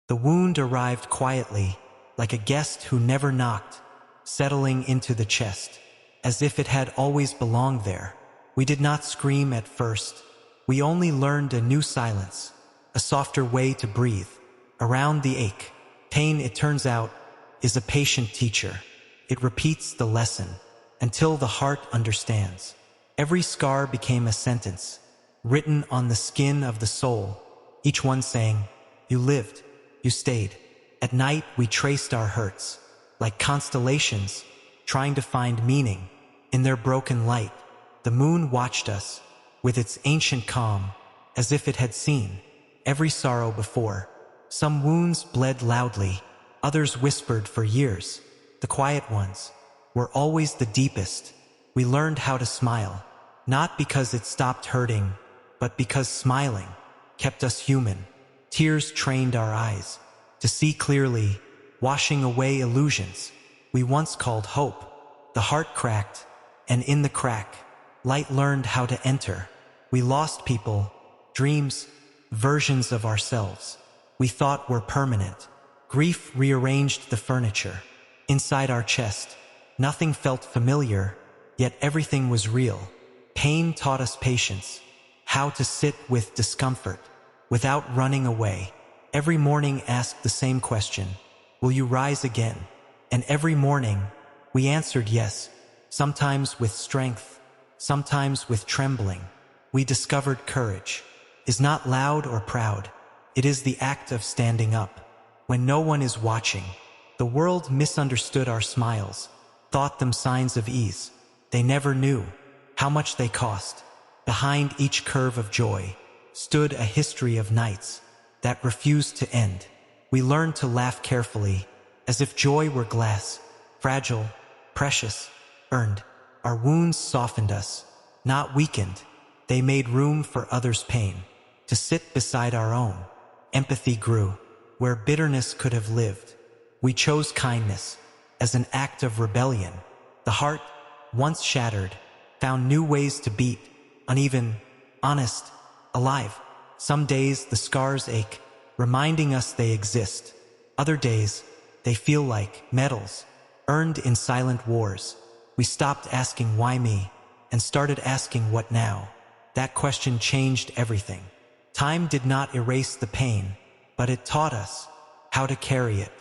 The wound arrived quietly, like a guest who never knocked, settling into the chest, as if it had always belonged there. We did not scream at first. We only learned a new silence, a softer way to breathe. Around the ache, pain, it turns out, is a patient teacher. It repeats the lesson until the heart understands. Every scar became a sentence, written on the skin of the soul, each one saying, "You lived, you stayed." At night we traced our hurts, like constellations, trying to find meaning in their broken light. The moon watched us, with its ancient calm, as if it had seen every sorrow before. Some wounds bled loudly, others whispered for years. The quiet ones were always the deepest. We learned how to smile, not because it stopped hurting, but because smiling kept us human. Tears trained our eyes to see clearly, washing away illusions we once called hope. The heart cracked, and in the crack, light learned how to enter. We lost people, dreams, versions of ourselves we thought were permanent. Grief rearranged the furniture. Inside our chest, nothing felt familiar, yet everything was real. Pain taught us patience, how to sit with discomfort without running away. Every morning asked the same question, "Will you rise again?" And every morning we answered yes, sometimes with strength, sometimes with trembling. We discovered courage is not loud or proud. It is the act of standing up when no one is watching. The world misunderstood our smiles, thought them signs of ease. They never knew how much they cost. Behind each curve of joy stood a history of nights that refused to end. We learned to laugh carefully, as if joy were glass, fragile, precious, earned. Our wounds softened us, not weakened. They made room for others' pain to sit beside our own. Empathy grew where bitterness could have lived. We chose kindness as an act of rebellion. The heart, once shattered, found new ways to beat, uneven, honest, alive. Some days the scars ache, reminding us they exist. Other days, they feel like medals, earned in silent wars. We stopped asking why me, and started asking what now. That question changed everything. Time did not erase the pain, but it taught us how to carry it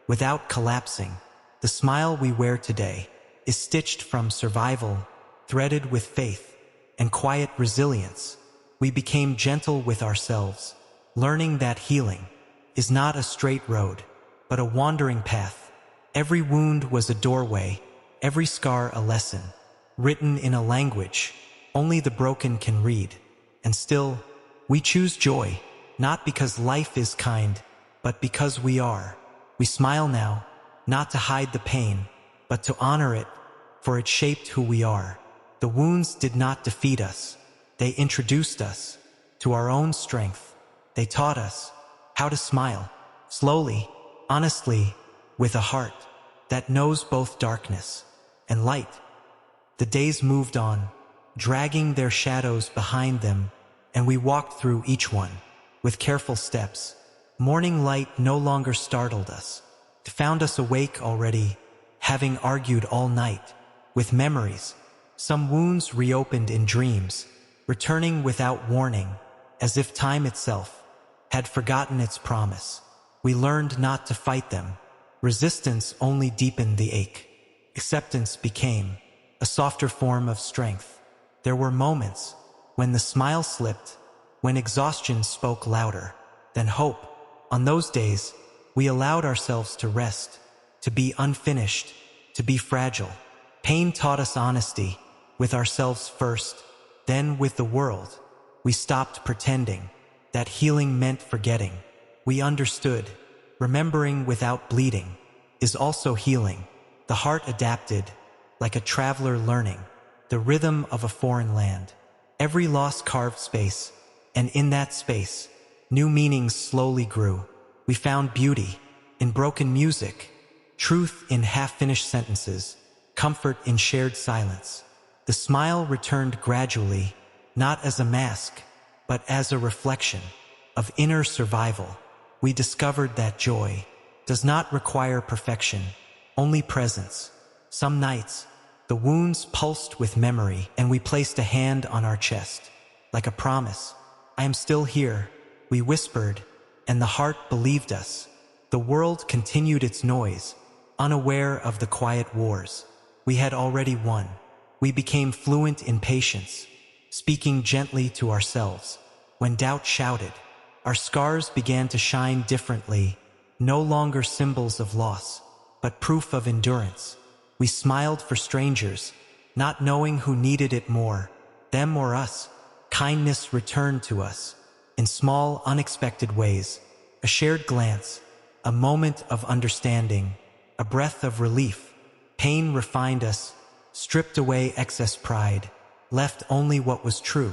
without collapsing. The smile we wear today is stitched from survival, threaded with faith and quiet resilience. We became gentle with ourselves, learning that healing is not a straight road, but a wandering path. Every wound was a doorway, every scar a lesson, written in a language only the broken can read. And still, we choose joy, not because life is kind, but because we are. We smile now, not to hide the pain, but to honor it, for it shaped who we are. The wounds did not defeat us. They introduced us to our own strength. They taught us how to smile, slowly, honestly, with a heart that knows both darkness and light. The days moved on, dragging their shadows behind them, and we walked through each one with careful steps. Morning light no longer startled us. It found us awake already, having argued all night with memories. Some wounds reopened in dreams, returning without warning, as if time itself had forgotten its promise. We learned not to fight them. Resistance only deepened the ache. Acceptance became a softer form of strength. There were moments when the smile slipped, when exhaustion spoke louder than hope. On those days, we allowed ourselves to rest, to be unfinished, to be fragile. Pain taught us honesty, with ourselves first, then with the world. We stopped pretending that healing meant forgetting. We understood, remembering without bleeding is also healing. The heart adapted, like a traveler learning the rhythm of a foreign land. Every loss carved space, and in that space, new meanings slowly grew. We found beauty in broken music, truth in half-finished sentences, comfort in shared silence. The smile returned gradually, not as a mask, but as a reflection of inner survival. we discovered that joy does not require perfection, only presence. Some nights, the wounds pulsed with memory and we placed a hand on our chest. Like a promise, I am still here, we whispered, and the heart believed us. The world continued its noise, unaware of the quiet wars. We had already won. We became fluent in patience, speaking gently to ourselves. When doubt shouted, our scars began to shine differently, no longer symbols of loss, but proof of endurance. We smiled for strangers, not knowing who needed it more, them or us. Kindness returned to us, in small, unexpected ways. A shared glance, a moment of understanding, a breath of relief. Pain refined us, stripped away excess pride, left only what was true.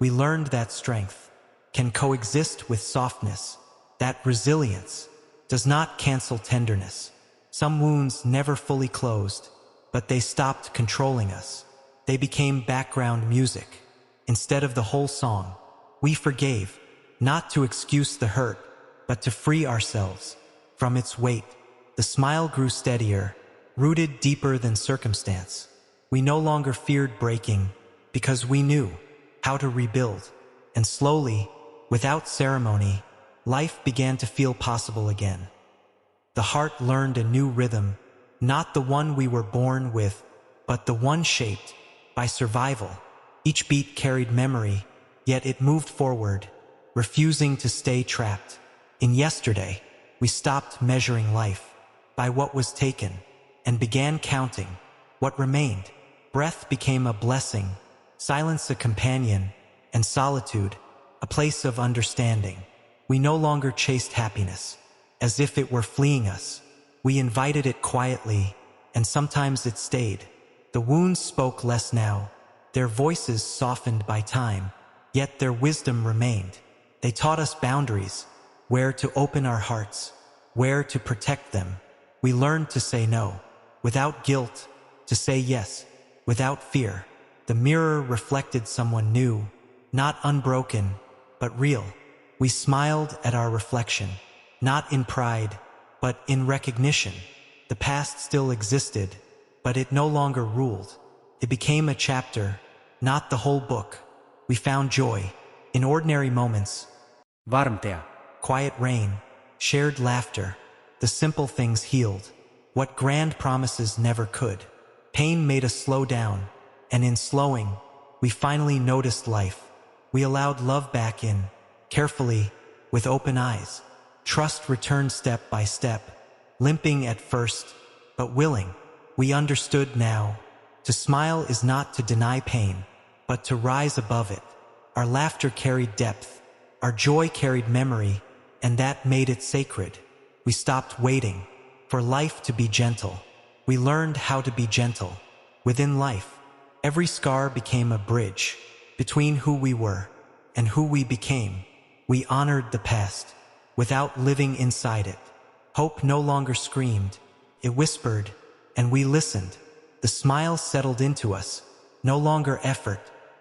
We learned that strength can coexist with softness, that resilience does not cancel tenderness. Some wounds never fully closed, but they stopped controlling us. They became background music. Instead of the whole song, we forgave, not to excuse the hurt, but to free ourselves from its weight. The smile grew steadier, rooted deeper than circumstance. We no longer feared breaking, because we knew how to rebuild. And slowly, without ceremony, life began to feel possible again. The heart learned a new rhythm, not the one we were born with, but the one shaped by survival. Each beat carried memory, yet it moved forward, refusing to stay trapped. In yesterday, we stopped measuring life by what was taken and began counting what remained. Breath became a blessing, silence a companion, and solitude a place of understanding. We no longer chased happiness as if it were fleeing us. We invited it quietly, and sometimes it stayed. The wounds spoke less now, their voices softened by time, yet their wisdom remained. They taught us boundaries, where to open our hearts, where to protect them. We learned to say no, without guilt, to say yes, without fear. The mirror reflected someone new, not unbroken, but real. We smiled at our reflection, not in pride, but in recognition. The past still existed, but it no longer ruled. It became a chapter, not the whole book. We found joy in ordinary moments. Warmte. Quiet rain, shared laughter, the simple things healed what grand promises never could. Pain made us slow down, and in slowing, we finally noticed life. We allowed love back in, carefully, with open eyes. Trust returned step by step, limping at first, but willing. We understood now. To smile is not to deny pain, but to rise above it. Our laughter carried depth, our joy carried memory, and that made it sacred. We stopped waiting for life to be gentle. We learned how to be gentle. Within life, every scar became a bridge between who we were and who we became. We honored the past without living inside it. Hope no longer screamed, it whispered, and we listened. The smile settled into us, no longer effort,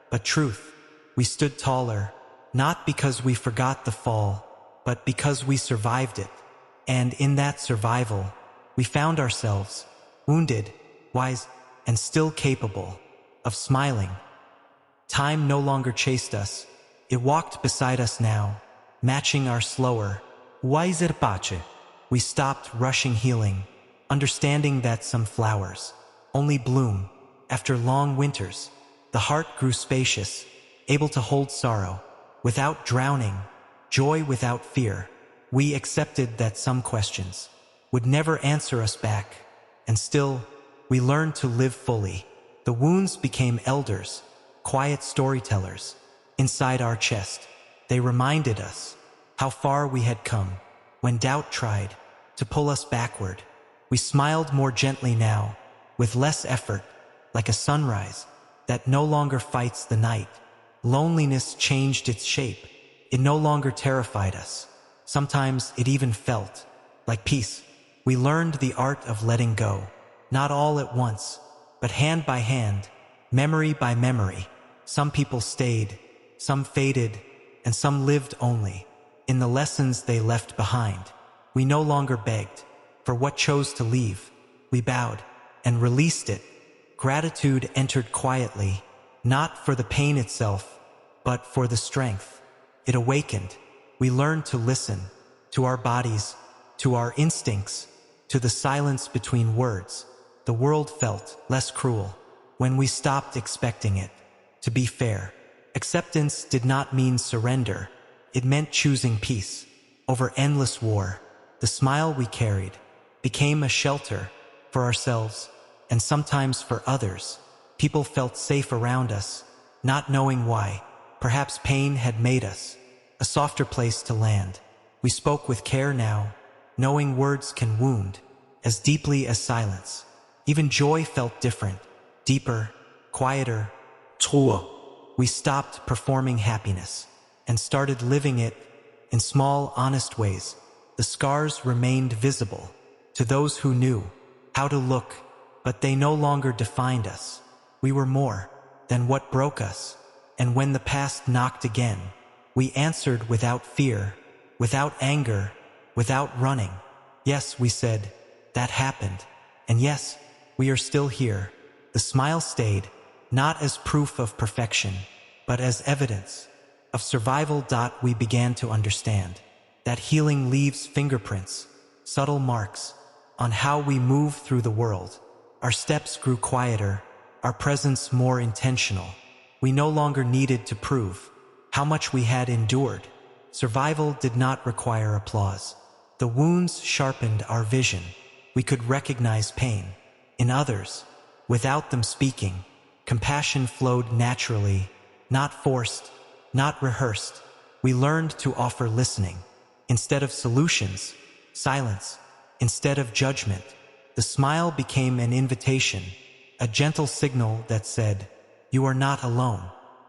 but truth. We stood taller, not because we forgot the fall, but because we survived it. And in that survival, we found ourselves wounded, wise, and still capable of smiling. Time no longer chased us. It walked beside us now, matching our slower, wiser pace. We stopped rushing healing, understanding that some flowers only bloom after long winters. The heart grew spacious, able to hold sorrow without drowning, joy without fear. We accepted that some questions would never answer us back, and still, we learned to live fully. The wounds became elders, quiet storytellers. Inside our chest, they reminded us how far we had come. When doubt tried to pull us backward, we smiled more gently now, with less effort, like a sunrise that no longer fights the night. Loneliness changed its shape. It no longer terrified us. Sometimes it even felt like peace. We learned the art of letting go, not all at once, but hand by hand, memory by memory. Some people stayed, some faded, and some lived only. in the lessons they left behind. We no longer begged for what chose to leave. We bowed and released it. Gratitude entered quietly, not for the pain itself, but for the strength it awakened. We learned to listen to our bodies, to our instincts, to the silence between words. The world felt less cruel when we stopped expecting it to be fair. Acceptance did not mean surrender. It meant choosing peace over endless war. The smile we carried became a shelter for ourselves and sometimes for others. People felt safe around us, not knowing why. Perhaps pain had made us a softer place to land. We spoke with care now, knowing words can wound as deeply as silence. Even joy felt different, deeper, quieter, truer. We stopped performing happiness and started living it in small, honest ways. The scars remained visible to those who knew how to look, but they no longer defined us. We were more than what broke us, and when the past knocked again, we answered without fear, without anger, without running. Yes, we said, that happened, and yes, we are still here. The smile stayed, not as proof of perfection, but as evidence of survival. We began to understand that healing leaves fingerprints, subtle marks, on how we move through the world. Our steps grew quieter, our presence more intentional. We no longer needed to prove how much we had endured. Survival did not require applause. The wounds sharpened our vision. We could recognize pain in others without them speaking. Compassion flowed naturally, not forced, not rehearsed. We learned to offer listening instead of solutions, silence instead of judgment. The smile became an invitation, a gentle signal that said, "You are not alone."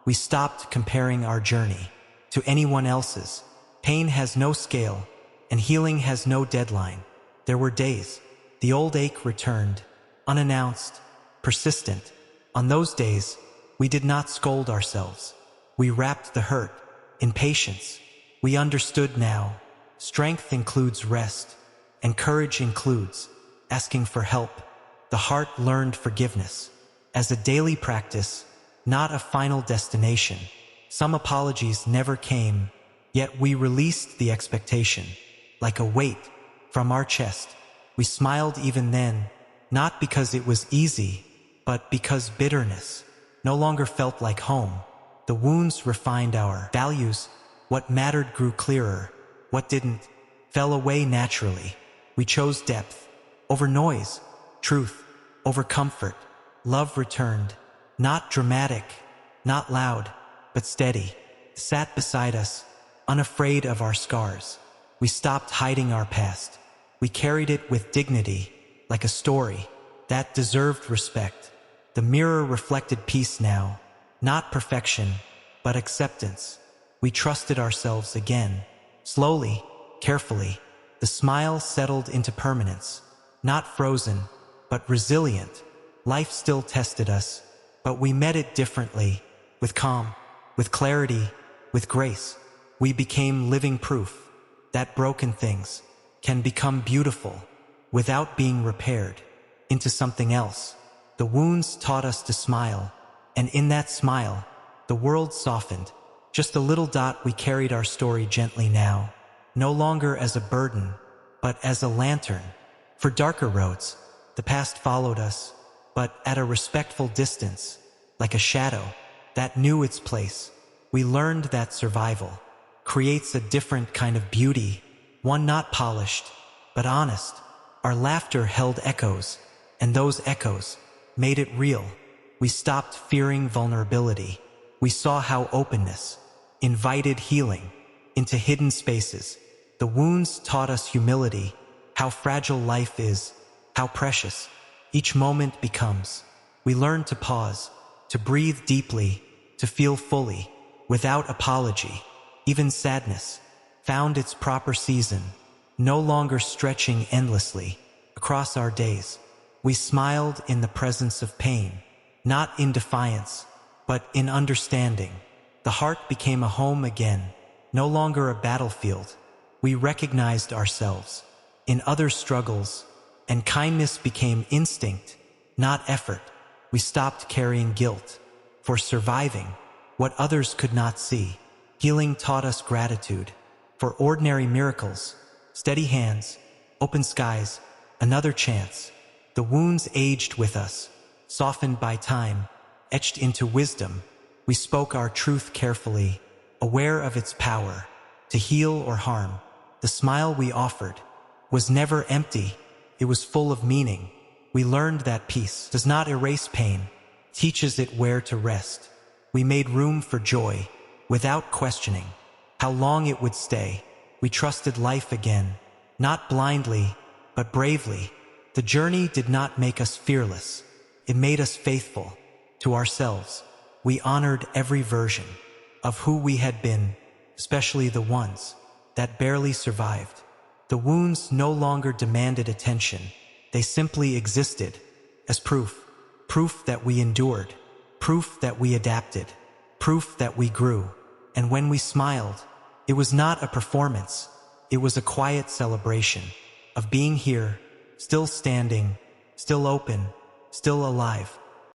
We stopped comparing our journey to anyone else's. Pain has no scale, and healing has no deadline. There were days the old ache returned, unannounced, persistent. On those days, we did not scold ourselves. We wrapped the hurt in patience. We understood now. Strength includes rest, and courage includes asking for help. The heart learned forgiveness as a daily practice, not a final destination. Some apologies never came, yet we released the expectation like a weight from our chest. We smiled even then, not because it was easy, but because bitterness no longer felt like home. The wounds refined our values. What mattered grew clearer. What didn't fell away naturally. We chose depth over noise, truth over comfort. Love returned, not dramatic, not loud, but steady. Sat beside us, unafraid of our scars. We stopped hiding our past. We carried it with dignity, like a story that deserved respect. The mirror reflected peace now, not perfection, but acceptance. We trusted ourselves again. Slowly, carefully, the smile settled into permanence, not frozen, but resilient. Life still tested us, but we met it differently, with calm, with clarity, with grace. We became living proof that broken things can become beautiful without being repaired into something else. The wounds taught us to smile, and in that smile, the world softened. Just a little. We carried our story gently now, no longer as a burden, but as a lantern for darker roads. The past followed us, but at a respectful distance, like a shadow that knew its place. We learned that survival creates a different kind of beauty, one not polished, but honest. Our laughter held echoes, and those echoes made it real. We stopped fearing vulnerability. We saw how openness invited healing into hidden spaces. The wounds taught us humility, how fragile life is, how precious each moment becomes. We learned to pause, to breathe deeply, to feel fully, without apology. Even sadness found its proper season, no longer stretching endlessly across our days. We smiled in the presence of pain, not in defiance, but in understanding. The heart became a home again, no longer a battlefield. We recognized ourselves in other struggles, and kindness became instinct, not effort. We stopped carrying guilt for surviving what others could not see. Healing taught us gratitude for ordinary miracles, steady hands, open skies, another chance. The wounds aged with us, softened by time, etched into wisdom. We spoke our truth carefully, aware of its power to heal or harm. The smile we offered was never empty, it was full of meaning. We learned that peace does not erase pain, teaches it where to rest. We made room for joy, without questioning how long it would stay. We trusted life again, not blindly, but bravely. The journey did not make us fearless, it made us faithful to ourselves. We honored every version of who we had been, especially the ones that barely survived. The wounds no longer demanded attention, they simply existed as proof that we endured, proof that we adapted, proof that we grew. And when we smiled, it was not a performance, it was a quiet celebration of being here, still standing, still open, still alive.